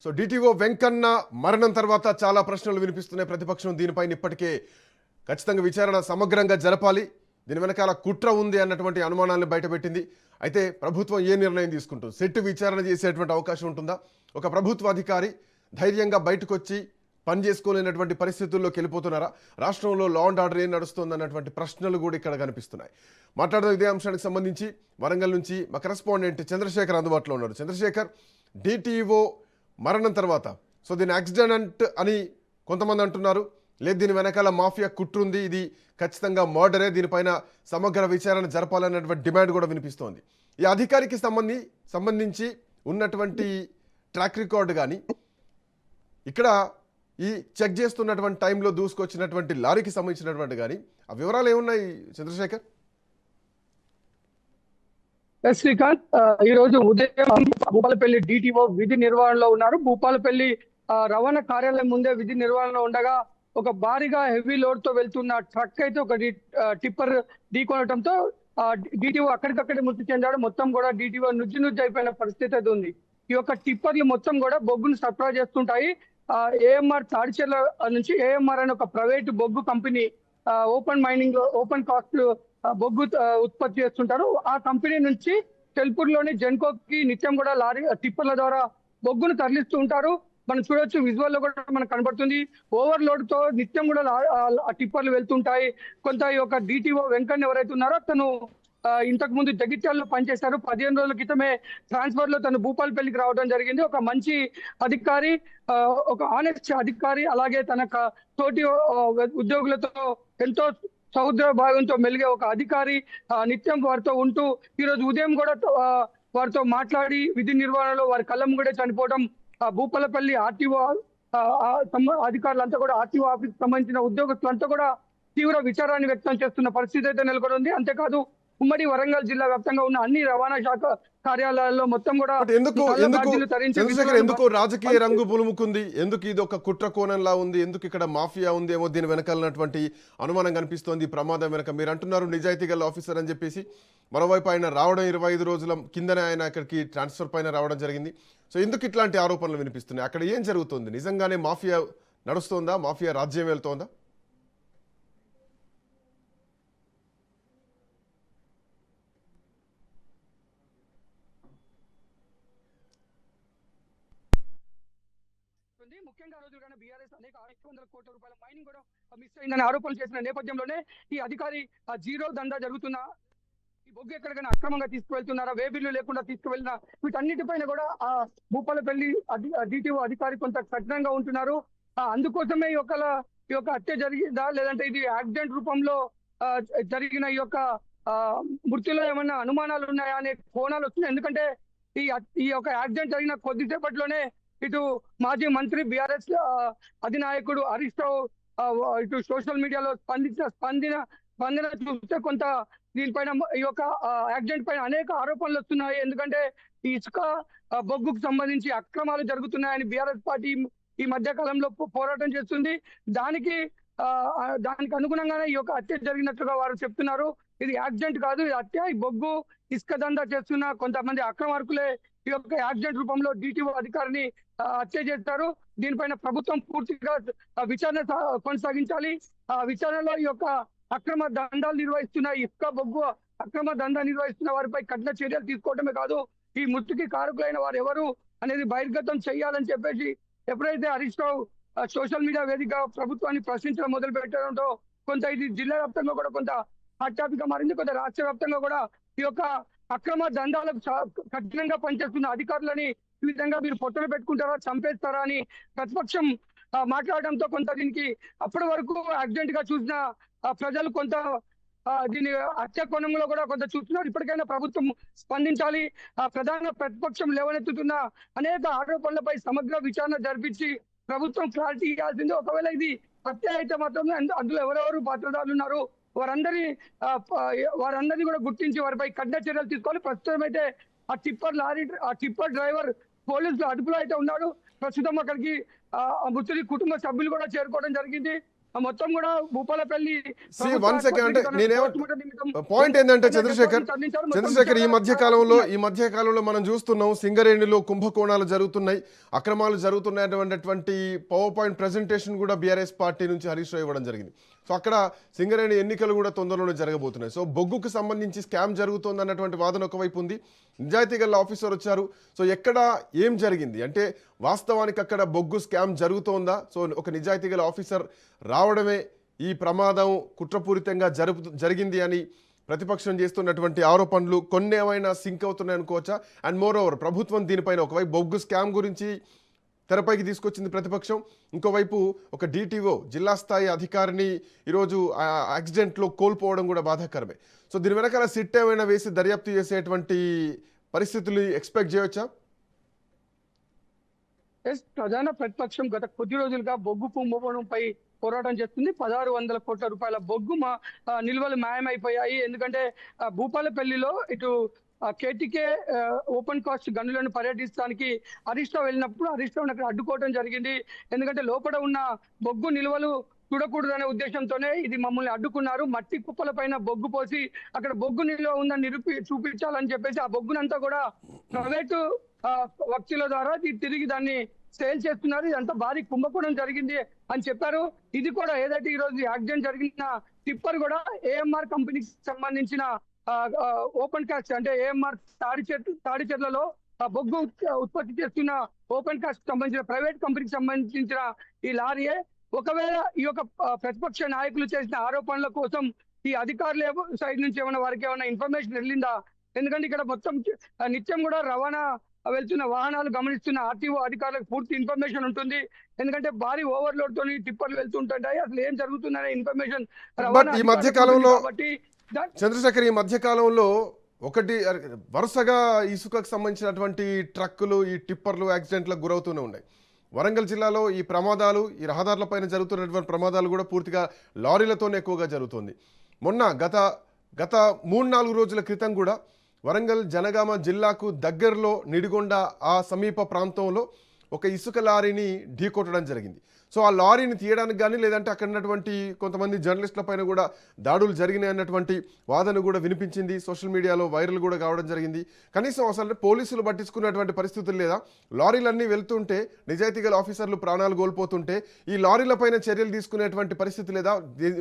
So DTO Venkanna మరణం తర్వాత చాలా ప్రశ్నలు వినిపిస్తున్నాయి. ప్రతిపక్షం దీనిపైన ఇప్పటికే ఖచ్చితంగా విచారణ సమగ్రంగా జరపాలి, దీని వెనకాల కుట్ర ఉంది అన్నటువంటి అనుమానాలను బయటపెట్టింది. అయితే ప్రభుత్వం ఏ నిర్ణయం తీసుకుంటుంది? సెట్ విచారణ చేసేటువంటి అవకాశం ఉంటుందా? ఒక ప్రభుత్వ అధికారి ధైర్యంగా బయటకు వచ్చి పని చేసుకోలేనటువంటి పరిస్థితుల్లోకి వెళ్ళిపోతున్నారా? రాష్ట్రంలో లా అండ్ ఆర్డర్ ఏం నడుస్తుంది అన్నటువంటి ప్రశ్నలు కూడా ఇక్కడ కనిపిస్తున్నాయి. మాట్లాడడం ఇదే అంశానికి సంబంధించి వరంగల్ నుంచి మా కరెస్పాండెంట్ చంద్రశేఖర్ అందుబాటులో ఉన్నారు. చంద్రశేఖర్, డిటిఓ మరణం తర్వాత సో దీని యాక్సిడెంట్ అని కొంతమంది అంటున్నారు, లేదు దీని వెనకాల మాఫియా కుట్రుంది, ఇది ఖచ్చితంగా మర్డరే, దీనిపైన సమగ్ర విచారణ జరపాలన్నటువంటి డిమాండ్ కూడా వినిపిస్తోంది. ఈ అధికారికి సంబంధించి ఉన్నటువంటి ట్రాక్ రికార్డు కానీ, ఇక్కడ ఈ చెక్ చేస్తున్నటువంటి టైంలో దూసుకొచ్చినటువంటి లారీకి సంబంధించినటువంటి కానీ ఆ వివరాలు ఏమున్నాయి చంద్రశేఖర్? శ్రీకాంత్, ఈ రోజు ఉదయం భూపాలపల్లి డిటిఓ విధి నిర్వహణలో ఉన్నారు. భూపాలపల్లి రవాణా కార్యాలయం ముందే విధి నిర్వహణలో ఉండగా ఒక భారీగా హెవీ లోడ్ తో వెళ్తున్న ట్రక్ అయితే ఒక టిప్పర్ ఢీకొనడంతో డిటిఓ అక్కడికక్కడే మృతి చెందాడు. మొత్తం కూడా డిటిఓ నుజ్జు అయిపోయిన పరిస్థితి అయితే ఉంది. ఈ యొక్క టిప్పర్లు మొత్తం కూడా బొగ్గును సరఫరా చేస్తుంటాయి. ఏఎంఆర్ తాడిచెర్ల నుంచి ఏఎంఆర్ అనే ఒక ప్రైవేట్ బొగ్గు కంపెనీ ఓపెన్ కాస్ట్ బొగ్గు ఉత్పత్తి చేస్తుంటారు. ఆ కంపెనీ నుంచి తెల్పూర్లోని జెన్కోకి నిత్యం కూడా లారీ టిప్పర్ల ద్వారా బొగ్గును తరలిస్తూ ఉంటారు. మనం చూడొచ్చు, విజువల్ లో కూడా మనకు కనబడుతుంది. ఓవర్లోడ్ తో నిత్యం కూడా టిప్పర్లు వెళ్తుంటాయి. కొంత ఈ యొక్క డిటిఓ వెంకన్న ఎవరైతే ఉన్నారో తను ఇంతకు ముందు జగిత్యాలలో పనిచేశారు. 15 రోజుల క్రితమే ట్రాన్స్ఫర్ లో తను భూపాలపల్లికి రావడం జరిగింది. ఒక మంచి అధికారి, ఒక ఆనెస్ట్ అధికారి, అలాగే తన తోటి ఉద్యోగులతో ఎంతో సముద్ర భాగంతో మెలిగే ఒక అధికారి నిత్యం వారితో ఉంటూ ఈ రోజు ఉదయం కూడా వారితో మాట్లాడి విధి నిర్వహణలో వారి కళ్ళం కూడా చనిపోవడం భూపాలపల్లి ఆర్టీఓ అధికారులంతా కూడా ఆర్టీఓ ఆఫీస్ సంబంధించిన ఉద్యోగస్తులంతా కూడా తీవ్ర విచారాన్ని వ్యక్తం చేస్తున్న పరిస్థితి అయితే నెలకొని ఉంది. అంతేకాదు ఉమ్మడి వరంగల్ జిల్లా వ్యాప్తంగా ఉన్న అన్ని రవాణా శాఖ కార్యాలయాల్లో మొత్తం కూడా ఎందుకు రాజకీయ రంగు పులుముకుంది? ఎందుకు ఇది ఒక కుట్ర కోణంలా ఉంది? ఎందుకు ఇక్కడ మాఫియా ఉంది ఏమో దీని వెనకాలన్నటువంటి అనుమానం కనిపిస్తోంది. ప్రమాదం వెనక మీరు అంటున్నారు నిజాయితీ గల ఆఫీసర్ అని చెప్పేసి, మరోవైపు ఆయన రావడం 25 రోజుల కిందనే ఆయన అక్కడికి ట్రాన్స్ఫర్ పైన రావడం జరిగింది. సో ఎందుకు ఇట్లాంటి ఆరోపణలు వినిపిస్తున్నాయి? అక్కడ ఏం జరుగుతుంది? నిజంగానే మాఫియా నడుస్తోందా? మాఫియా రాజ్యం వెళ్తోందా? ముఖ్యంగా రోజులుగానే బీఆర్ఎస్ అనేక 500 కోట్ల రూపాయల మైనింగ్ కూడా మిస్ అయిందని ఆరోపణలు చేసిన నేపథ్యంలోనే ఈ అధికారి జీరో దందా జరుగుతున్నా, ఈ బొగ్గు ఎక్కడికైనా అక్రమంగా తీసుకువెళ్తున్నారా, వేబిల్లు లేకుండా తీసుకువెళ్ళిన, వీటన్నిటిపైన కూడా ఆ భూపాలపల్లి డిటిఓ అధికారి కొంత కఠినంగా ఉంటున్నారు. అందుకోసమే ఈ యొక్క హత్య జరిగిందా, లేదంటే ఇది యాక్సిడెంట్ రూపంలో జరిగిన ఈ యొక్క మృతిలో ఏమన్నా అనుమానాలు ఉన్నాయా అనే కోణాలు వస్తున్నాయి. ఎందుకంటే ఈ యొక్క యాక్సిడెంట్ జరిగిన కొద్దిసేపట్లోనే ఇటు మాజీ మంత్రి బీఆర్ఎస్ అధినాయకుడు హరీష్ రావు ఇటు సోషల్ మీడియాలో స్పందన చూస్తే కొంత దీనిపైన ఈ యొక్క యాక్సిడెంట్ పైన అనేక ఆరోపణలు వస్తున్నాయి. ఎందుకంటే ఈ ఇసుక బొగ్గుకు సంబంధించి అక్రమాలు జరుగుతున్నాయని బీఆర్ఎస్ పార్టీ ఈ మధ్య కాలంలో పోరాటం చేస్తుంది. దానికి అనుగుణంగానే ఈ యొక్క హత్య జరిగినట్లుగా వారు చెప్తున్నారు. ఇది యాక్సిడెంట్ కాదు, ఇది హత్య. ఈ బొగ్గు ఇసుక దందా చేస్తున్న కొంతమంది అక్రమార్కులే ఈ యొక్క యాక్సిడెంట్ రూపంలో డిటిఓ అధికారిని హత్య చేస్తారు. దీనిపైన ప్రభుత్వం పూర్తిగా విచారణ కొనసాగించాలి. ఆ విచారణలో ఈ యొక్క అక్రమ దందాలు నిర్వహిస్తున్న ఇసుక బొగ్గు అక్రమ దందా నిర్వహిస్తున్న వారిపై కఠిన చర్యలు తీసుకోవడమే కాదు, ఈ మృతికి కారకులైన వారు ఎవరు అనేది బహిర్గతం చేయాలని చెప్పేసి ఎప్పుడైతే హరీష్ రావు సోషల్ మీడియా వేదికగా ప్రభుత్వాన్ని ప్రశ్నించడం మొదలు పెట్టడంతో కొంత ఇది జిల్లా వ్యాప్తంగా కూడా కొంత హాట్ టాపిక్ గా మారింది. కొంత రాష్ట్ర వ్యాప్తంగా కూడా ఈ యొక్క అక్రమ దందాలకు కఠినంగా పనిచేస్తున్న అధికారులని ఈ విధంగా మీరు పొట్టలు పెట్టుకుంటారా, చంపేస్తారా అని ప్రతిపక్షం మాట్లాడడంతో కొంత దీనికి అప్పటి వరకు యాక్సిడెంట్ గా చూసిన ప్రజలు కొంత దీని హత్య కోణంలో కూడా కొంత చూస్తున్నారు. ఇప్పటికైనా ప్రభుత్వం స్పందించాలి. ప్రధాన ప్రతిపక్షం లేవనెత్తుతున్న అనేక ఆరోపణలపై సమగ్ర విచారణ జరిపించి ప్రభుత్వం క్లారిటీ ఇవ్వాల్సింది. ఒకవేళ ఇది హత్య అయితే మాత్రం అందులో ఎవరెవరు పాత్రదారులు ఉన్నారు వారందరినీ కూడా గుర్తించి వారిపై కఠిన చర్యలు తీసుకోవాలి. ప్రస్తుతం అయితే ఆ టిప్పర్ డ్రైవర్ పోలీసులు అదుపులో అయితే ఉన్నాడు. ప్రస్తుతం అక్కడికి మృతుడి కుటుంబ సభ్యులు కూడా చేరుకోవడం జరిగింది. మొత్తం కూడా భూపాలపల్లి వన్ సెకండ్ అంటే పాయింట్ ఏంటంటే చంద్రశేఖర్ ఈ మధ్య కాలంలో మనం చూస్తున్నాం సింగరేణిలో కుంభకోణాలు జరుగుతున్నాయి, అక్రమాలు జరుగుతున్నటువంటి పవర్ పాయింట్ ప్రెజెంటేషన్ కూడా బీఆర్ఎస్ పార్టీ నుంచి హరీష్ రావు ఇవ్వడం జరిగింది. సో అక్కడ సింగరేణి ఎన్నికలు కూడా తొందరలోనే జరగబోతున్నాయి. సో బొగ్గుకు సంబంధించి స్కామ్ జరుగుతోంది అన్నటువంటి వాదన ఒకవైపు ఉంది, నిజాయితీ గల ఆఫీసర్ వచ్చారు. సో ఎక్కడ ఏం జరిగింది అంటే వాస్తవానికి అక్కడ బొగ్గు స్కామ్ జరుగుతోందా? సో ఒక నిజాయితీ గల ఆఫీసర్ రావడమే ఈ ప్రమాదం కుట్రపూరితంగా జరిగింది అని ప్రతిపక్షం చేస్తున్నటువంటి ఆరోపణలు కొన్ని ఏమైనా సింక్ అవుతున్నాయి అనుకోవచ్చా? అండ్ మోర్ ఓవర్ ప్రభుత్వం దీనిపైన ఒకవైపు బొగ్గు స్కామ్ గురించి తెరపైకి తీసుకొచ్చింది ప్రతిపక్షం, ఇంకోవైపు ఒక డిటిఓ జిల్లా స్థాయి అధికారిని ఈరోజు యాక్సిడెంట్లో కోల్పోవడం కూడా బాధాకరమే. సో దీని వెనకాల సిట్ ఏమైనా వేసి దర్యాప్తు చేసేటువంటి పరిస్థితులు ఎక్స్పెక్ట్ చేయవచ్చా? ప్రధాన ప్రతిపక్షం గత కొద్ది రోజులుగా బొగ్గు కుంభకోణంపై పోరాటం చేస్తుంది. 1600 కోట్ల రూపాయల బొగ్గు నిల్వలు మాయమైపోయాయి. ఎందుకంటే భూపాలపల్లిలో ఇటు KTK open cast గనులను పర్యటించడానికి Harish Rao వెళ్ళినప్పుడు హరీష్ రావుని అక్కడ అడ్డుకోవడం జరిగింది. ఎందుకంటే లోపల ఉన్న బొగ్గు నిల్వలు చూడకూడదనే ఉద్దేశంతోనే ఇది మమ్మల్ని అడ్డుకున్నారు. మట్టి కుప్పల పైన బొగ్గు పోసి అక్కడ బొగ్గు నిల్వ ఉందని చూపించాలని చెప్పేసి ఆ బొగ్గునంతా కూడా ప్రైవేటు వ్యక్తుల ద్వారా తిరిగి దాన్ని సేల్ చేస్తున్నారు. ఇదంతా భారీ కుంభకోణం జరిగింది అని చెప్పారు. ఇది కూడా ఏదైతే ఈ రోజు యాక్సిడెంట్ జరిగిన టిప్పర్ కూడా ఏఎంఆర్ కంపెనీకి సంబంధించిన ఓపెన్ కాస్ట్ అంటే ఏఎంఆర్ తాడిచెర్లలో బొగ్గు ఉత్పత్తి చేస్తున్న ఓపెన్ కాస్ట్ సంబంధించిన ప్రైవేట్ కంపెనీకి సంబంధించిన ఈ లారీయే. ఒకవేళ ఈ యొక్క ప్రతిపక్ష నాయకులు చేసిన ఆరోపణల కోసం ఈ అధికారుల సైడ్ నుంచి ఏమైనా వారికి ఏమైనా ఇన్ఫర్మేషన్ వెళ్ళిందా? ఎందుకంటే ఇక్కడ మొత్తం నిత్యం కూడా రవాణా వెళ్తున్న వాహనాలు గమనిస్తున్న ఆర్టీఓ అధికారులకు పూర్తి ఇన్ఫర్మేషన్ ఉంటుంది. ఎందుకంటే భారీ ఓవర్లోడ్ తోని టిప్పర్లు వెళ్తుంటాయి, అసలు ఏం జరుగుతుందనే ఇన్ఫర్మేషన్ ఈ మధ్య కాలంలో చంద్రశేఖర్ ఈ మధ్య కాలంలో ఒకటి వరుసగా ఇసుకకు సంబంధించినటువంటి ట్రక్కులు ఈ టిప్పర్లు యాక్సిడెంట్లకు గురవుతూనే ఉన్నాయి. వరంగల్ జిల్లాలో ఈ ప్రమాదాలు ఈ రహదారులపైన జరుగుతున్నటువంటి ప్రమాదాలు కూడా పూర్తిగా లారీలతోనే ఎక్కువగా జరుగుతుంది. మొన్న గత 3-4 రోజుల క్రితం కూడా వరంగల్ జనగామ జిల్లాకు దగ్గరలో నిడిగొండ ఆ సమీప ప్రాంతంలో ఒక ఇసుక లారీని ఢీకొట్టడం జరిగింది. సో ఆ లారీని తీయడానికి కానీ లేదంటే అక్కడ ఉన్నటువంటి కొంతమంది జర్నలిస్టుల పైన కూడా దాడులు జరిగినాయి అన్నటువంటి వాదన కూడా వినిపించింది. సోషల్ మీడియాలో వైరల్ కూడా కావడం జరిగింది. కనీసం అసలు పోలీసులు పట్టించుకున్నటువంటి పరిస్థితులు లేదా? లారీలన్నీ వెళ్తుంటే నిజాయితీ గల ఆఫీసర్లు ప్రాణాలు కోల్పోతుంటే ఈ లారీలపైన చర్యలు తీసుకునేటువంటి పరిస్థితి లేదా?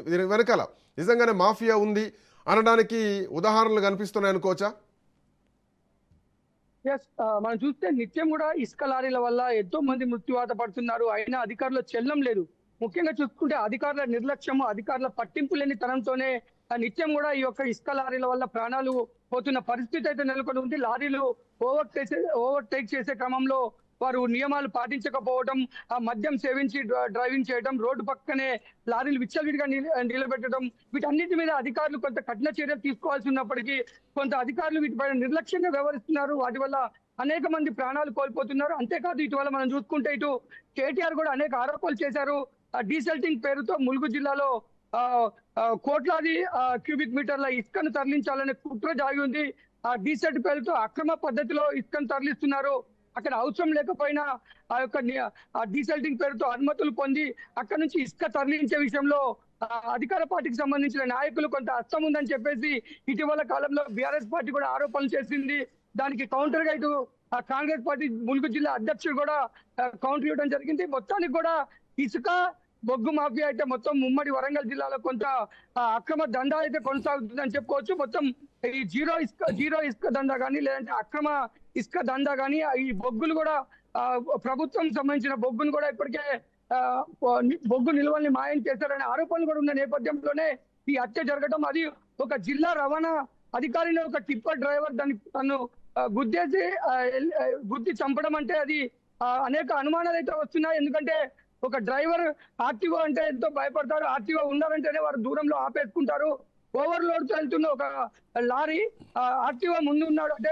దీని వెనకాల నిజంగానే మాఫియా ఉంది అనడానికి ఉదాహరణలు కనిపిస్తున్నాయి అనుకోవచ్చా? మనం చూస్తే నిత్యం కూడా ఇసుక లారీల వల్ల ఎంతో మంది మృత్యువాత పడుతున్నారు. అయినా అధికారుల చెల్లం లేదు. ముఖ్యంగా చూసుకుంటే అధికారుల నిర్లక్ష్యము, అధికారుల పట్టింపు లేని తనంతోనే నిత్యం కూడా ఈ యొక్క ఇసుక లారీల వల్ల ప్రాణాలు పోతున్న పరిస్థితి అయితే నెలకొని ఉంది. లారీలు ఓవర్టేక్ చేసే క్రమంలో వారు నియమాలు పాటించకపోవడం, మద్యం సేవించి డ్రైవింగ్ చేయడం, రోడ్డు పక్కనే లారీలు విచ్చలవిడిగా నిలబెట్టడం, వీటన్నిటి మీద అధికారులు కొంత కఠిన చర్యలు తీసుకోవాల్సి ఉన్నప్పటికీ కొంత అధికారులు వీటిపైన నిర్లక్ష్యంగా వ్యవహరిస్తున్నారు. వాటి వల్ల అనేక మంది ప్రాణాలు కోల్పోతున్నారు. అంతేకాదు ఇటీవల మనం చూసుకుంటే ఇటు కేటీఆర్ కూడా అనేక ఆరోపణలు చేశారు. డీసెల్టింగ్ పేరుతో ములుగు జిల్లాలో కోట్లాది క్యూబిక్ మీటర్ల ఇసుకను తరలించాలనే కుట్ర జాగి ఉంది. ఆ డీసెల్ట్ పేరుతో అక్రమ పద్ధతిలో ఇసుకను తరలిస్తున్నారు. అక్కడ అవసరం లేకపోయినా ఆ యొక్క డీసెల్టింగ్ పేరుతో అనుమతులు పొంది అక్కడ నుంచి ఇసుక తరలించే విషయంలో అధికార పార్టీకి సంబంధించిన నాయకులు కొంత హస్తం ఉందని చెప్పేసి ఇటీవల కాలంలో బీఆర్ఎస్ పార్టీ కూడా ఆరోపణలు చేసింది. దానికి కౌంటర్ గా ఇటు కాంగ్రెస్ పార్టీ ములుగు జిల్లా అధ్యక్షుడు కూడా కౌంటర్ ఇవ్వడం జరిగింది. మొత్తానికి కూడా ఇసుక బొగ్గు మాఫియా అయితే మొత్తం ఉమ్మడి వరంగల్ జిల్లాలో కొంత అక్రమ దందా అయితే కొనసాగుతుందని చెప్పుకోవచ్చు. మొత్తం ఈ జీరో ఇసుక దందా కానీ లేదంటే అక్రమ ఇసుక దందా కానీ ఈ బొగ్గులు కూడా ప్రభుత్వం సంబంధించిన బొగ్గును కూడా ఇప్పటికే బొగ్గు నిల్వల్ని మాయం చేశారనే ఆరోపణలు కూడా ఉన్న నేపథ్యంలోనే ఈ హత్య జరగడం, అది ఒక జిల్లా రవాణా అధికారిని ఒక టిప్పర్ డ్రైవర్ దాన్ని తను గుద్ది చంపడం అంటే అది అనేక అనుమానాలు అయితే వస్తున్నాయి. ఎందుకంటే ఒక డ్రైవర్ ఆర్టీఓ అంటే ఎంతో భయపడతారు. ఆర్టీఓ ఉండాలంటేనే వారు దూరంలో ఆపేసుకుంటారు. ఓవర్లోడ్ తో వెళ్తున్న ఒక లారీ ఆర్టీఓ ముందు ఉన్నాడు అంటే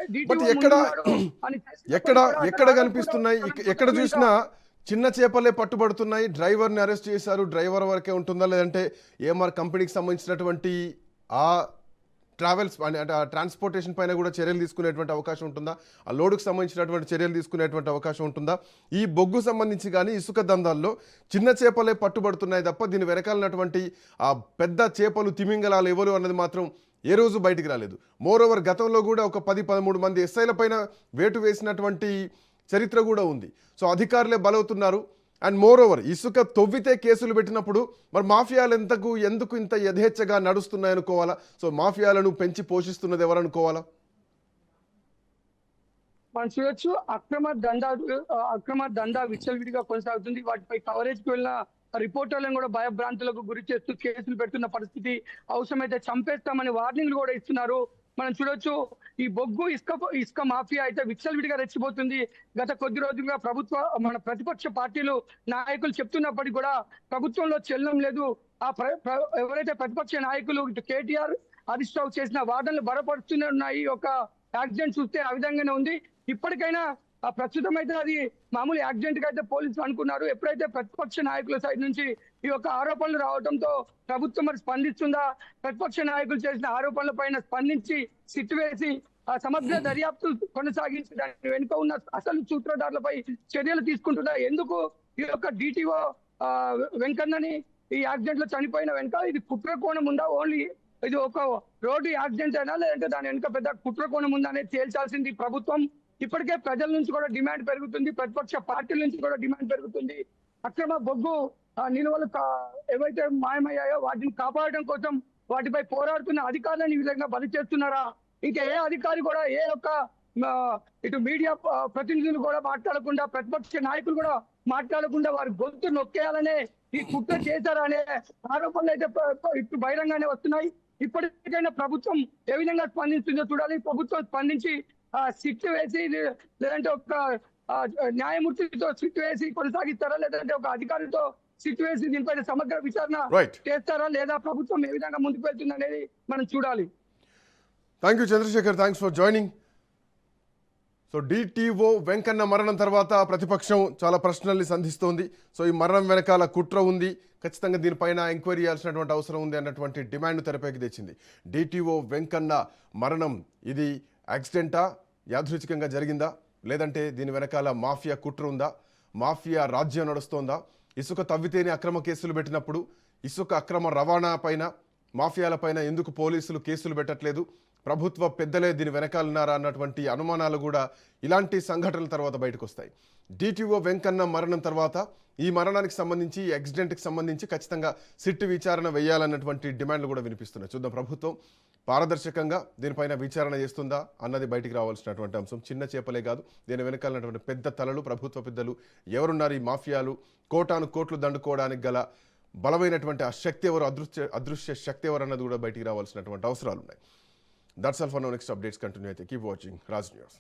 ఎక్కడ కనిపిస్తున్నాయి? ఎక్కడ చూసినా చిన్న చేపలే పట్టుబడుతున్నాయి. డ్రైవర్ని అరెస్ట్ చేశారు. డ్రైవర్ వరకే ఉంటుందా లేదంటే ఏఎంఆర్ కంపెనీకి సంబంధించినటువంటి ఆ ట్రావెల్స్ అంటే ట్రాన్స్పోర్టేషన్ పైన కూడా చర్యలు తీసుకునేటువంటి అవకాశం ఉంటుందా? ఆ లోడుకు సంబంధించినటువంటి చర్యలు తీసుకునేటువంటి అవకాశం ఉంటుందా? ఈ బొగ్గు సంబంధించి కానీ ఇసుక దందాల్లో చిన్న చేపలే పట్టుబడుతున్నాయి తప్ప దీని వెనకాలన్నటువంటి ఆ పెద్ద చేపలు తిమింగలాలు ఎవరు అన్నది మాత్రం ఏ రోజు బయటికి రాలేదు. మోరోవర్ గతంలో కూడా ఒక 10-13 మంది ఎస్ఐల పైన వేటు వేసినటువంటి చరిత్ర కూడా ఉంది. సో అధికారులే బలవుతున్నారు. అండ్ మోరోవర్ ఇసుక తవ్వితే కేసులు పెట్టినప్పుడు మరి మాఫియాలు ఎందుకు ఇంత యథేచ్ఛగా నడుస్తున్నాయనుకోవాలా? సో మాఫియాలను పెంచి పోషిస్తున్నది ఎవరనుకోవాలా? మనం చూడొచ్చు అక్రమ దందా విచ్చలవిడిగా కొనసాగుతుంది. వాటిపై కవరేజ్కి వెళ్ళిన రిపోర్టర్లను కూడా భయభ్రాంతులకు గురి చేస్తూ కేసులు పెడుతున్న పరిస్థితి. అవసరమైతే చంపేస్తామని వార్నింగ్లు కూడా ఇస్తున్నారు. మనం చూడొచ్చు ఈ బొగ్గు ఇసుక మాఫియా అయితే విచ్చలవిడిగా రెచ్చిపోతుంది. గత కొద్ది రోజులుగా మన ప్రతిపక్ష పార్టీలు నాయకులు చెప్తున్నప్పటికీ కూడా ప్రభుత్వంలో చెల్లం లేదు. ఎవరైతే ప్రతిపక్ష నాయకులు కేటీఆర్ హరీష్ రావు చేసిన వాదనలు బలపరుస్తూనే ఉన్నాయి. ఒక యాక్సిడెంట్ చూస్తే ఆ విధంగానే ఉంది. ఇప్పటికైనా ప్రస్తుతం అయితే అది మామూలు యాక్సిడెంట్ గా అయితే పోలీసులు అనుకున్నారు. ఎప్పుడైతే ప్రతిపక్ష నాయకుల సైడ్ నుంచి ఈ యొక్క ఆరోపణలు రావడంతో ప్రభుత్వం మరి స్పందిస్తుందా? ప్రతిపక్ష నాయకులు చేసిన ఆరోపణల పైన స్పందించి సిట్ వేసి సమగ్ర దర్యాప్తు కొనసాగించి దాని వెనుక ఉన్న అసలు సూత్రధారులపై చర్యలు తీసుకుంటుందా? ఎందుకు ఈ యొక్క డిటిఓ వెంకన్నని ఈ యాక్సిడెంట్ లో చనిపోయిన వెనుక ఇది కుట్ర కోణం ఉందా? ఓన్లీ ఇది ఒక రోడ్డు యాక్సిడెంట్ అయినా లేదంటే దాని వెనుక పెద్ద కుట్ర కోణం ఉందా అనేది తేల్చాల్సింది ప్రభుత్వం. ఇప్పటికే ప్రజల నుంచి కూడా డిమాండ్ పెరుగుతుంది, ప్రతిపక్ష పార్టీల నుంచి కూడా డిమాండ్ పెరుగుతుంది. అక్రమ బొగ్గు నిల్వలు ఏవైతే మాయమయ్యాయో వాటిని కాపాడడం కోసం వాటిపై పోరాడుతున్న అధికారులను ఈ విధంగా బలి చేస్తున్నారా? ఇంకా ఏ అధికారి కూడా ఏ ఒక్క ఇటు మీడియా ప్రతినిధులు కూడా మాట్లాడకుండా, ప్రతిపక్ష నాయకులు కూడా మాట్లాడకుండా వారి గొంతు నొక్కేయాలనే ఈ కుట్ర చేశారా అనే ఆరోపణలు అయితే ఇప్పుడు బహిరంగానే వస్తున్నాయి. ఇప్పటికైనా ప్రభుత్వం ఏ విధంగా స్పందిస్తుందో చూడాలి. ప్రభుత్వం స్పందించి సిట్ వేసి లేదంటే ఒక న్యాయమూర్తితో సిట్ వేసి కొనసాగిస్తారా, లేదంటే ఒక అధికారితో సిట్ వేసి దీనిపైన సమగ్ర విచారణ చేస్తారా, లేదా ప్రభుత్వం ఏ విధంగా ముందుకు వెళ్తుంది అనేది మనం చూడాలి. Thank you Chandrashekar, thanks for joining. So DTO Venkanna మరణం తర్వాత ప్రతిపక్షం చాలా ప్రశ్నల్ని సంధిస్తోంది. సో ఈ మరణం వెనకాల కుట్ర ఉంది, ఖచ్చితంగా దీనిపైన ఎంక్వైరీ చేయాల్సినటువంటి అవసరం ఉంది అన్నటువంటి డిమాండ్ తెరపైకి తెచ్చింది. డిటిఓ వెంకన్న మరణం ఇది యాక్సిడెంటా, యాదృచ్ఛికంగా జరిగిందా, లేదంటే దీని వెనకాల మాఫియా కుట్ర ఉందా, మాఫియా రాజ్యం నడుస్తోందా? ఇసుక తవ్వితేనే అక్రమ కేసులు పెట్టినప్పుడు ఇసుక అక్రమ రవాణా పైన మాఫియాల పైన ఎందుకు పోలీసులు కేసులు పెట్టట్లేదు? ప్రభుత్వ పెద్దలే దీని వెనకాలన్నారా అన్నటువంటి అనుమానాలు కూడా ఇలాంటి సంఘటనల తర్వాత బయటకు వస్తాయి. డిటిఓ వెంకన్న మరణం తర్వాత ఈ మరణానికి సంబంధించి, ఈ యాక్సిడెంట్కి సంబంధించి ఖచ్చితంగా సిట్ విచారణ వేయాలన్నటువంటి డిమాండ్లు కూడా వినిపిస్తున్నాయి. చూద్దాం ప్రభుత్వం పారదర్శకంగా దీనిపైన విచారణ చేస్తుందా అన్నది బయటికి రావాల్సినటువంటి అంశం. చిన్న చేపలే కాదు, దీని వెనకాలన్నటువంటి పెద్ద తలలు, ప్రభుత్వ పెద్దలు ఎవరున్నారు? ఈ మాఫియాలు కోటాను కోట్లు దండుకోవడానికి గల బలమైనటువంటి ఆ శక్తి ఎవరు, అదృశ్య శక్తి ఎవరు అన్నది కూడా బయటికి రావాల్సినటువంటి అవసరాలు ఉన్నాయి. That's all for now. Next updates continue. Keep watching Raj News.